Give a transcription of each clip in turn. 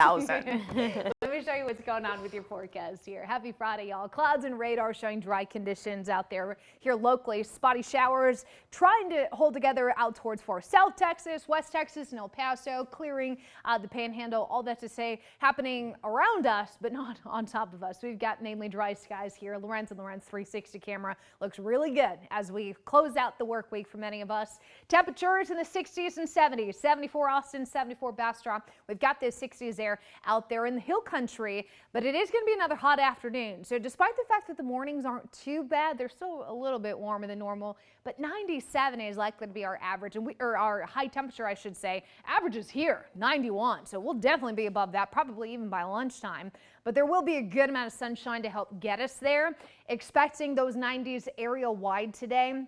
1,000. Let me show you what's going on with your forecast here. Happy Friday, y'all. Clouds and radar showing dry conditions out there here locally. Spotty showers trying to hold together out towards far South Texas, West Texas, and El Paso, clearing the Panhandle. All that to say happening around us, but not on top of us. We've got mainly dry skies here. Lorenz and Lorenz 360 camera looks really good as we close out the work week for many of us. Temperatures in the 60s and 70s. 74 Austin, 74 Bastrop. We've got those 60s there out there in the hill country, but it is going to be another hot afternoon. So despite the fact that the mornings aren't too bad, they're still a little bit warmer than normal, but 97 is likely to be our average, and our high temperature, I should say. Average is here, 91. So we'll definitely be above that, probably even by lunchtime. But there will be a good amount of sunshine to help get us there. Expecting those 90s area wide today.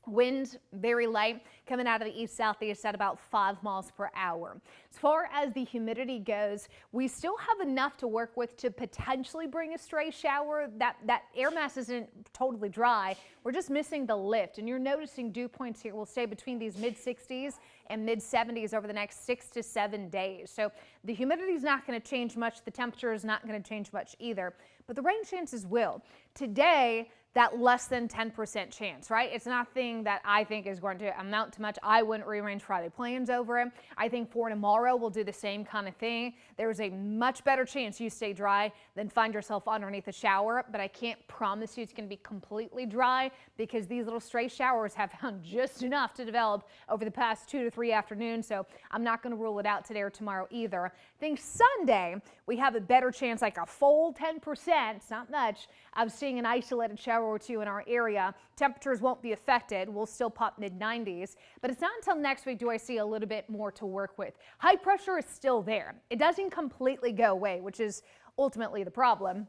Wind very light coming out of the east-southeast at about 5 miles per hour. As far as the humidity goes, we still have enough to work with to potentially bring a stray shower. That air mass isn't totally dry. We're just missing the lift, and you're noticing dew points here will stay between these mid-60s and mid-70s over the next 6 to 7 days. So the humidity is not going to change much. The temperature is not going to change much either, but the rain chances will. Today, that less than 10% chance, right? It's nothing that I think is going to amount to much. I wouldn't rearrange Friday plans over it. I think for tomorrow we'll do the same kind of thing. There's a much better chance you stay dry than find yourself underneath a shower, but I can't promise you it's going to be completely dry because these little stray showers have found just enough to develop over the past 2 to 3 afternoons, so I'm not going to rule it out today or tomorrow either. I think Sunday we have a better chance, like a full 10%, it's not much, of seeing an isolated shower or two in our area. Temperatures won't be affected. We'll still pop mid-90s, but it's not until next week do I see a little bit more to work with. High pressure is still there. It doesn't completely go away, which is ultimately the problem.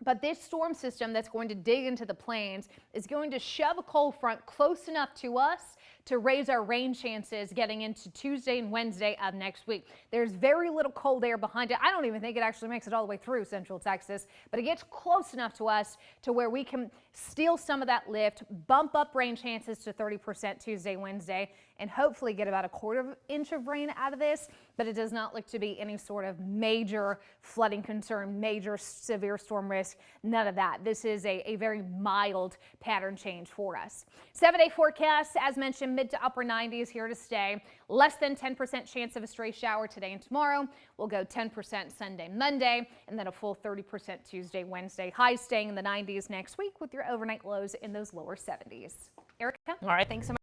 But this storm system that's going to dig into the plains is going to shove a cold front close enough to us to raise our rain chances getting into Tuesday and Wednesday of next week. There's very little cold air behind it. I don't even think it actually makes it all the way through central Texas, but it gets close enough to us to where we can steal some of that lift, bump up rain chances to 30% Tuesday, Wednesday, and hopefully get about a 1/4 inch of rain out of this, but it does not look to be any sort of major flooding concern, major severe storm risk, none of that. This is a very mild pattern change for us. 7-day forecast, as mentioned, mid to upper 90s here to stay. Less than 10% chance of a stray shower today and tomorrow. We'll go 10% Sunday, Monday, and then a full 30% Tuesday, Wednesday. Highs staying in the 90s next week with your overnight lows in those lower 70s. Erica? All right, thanks so much.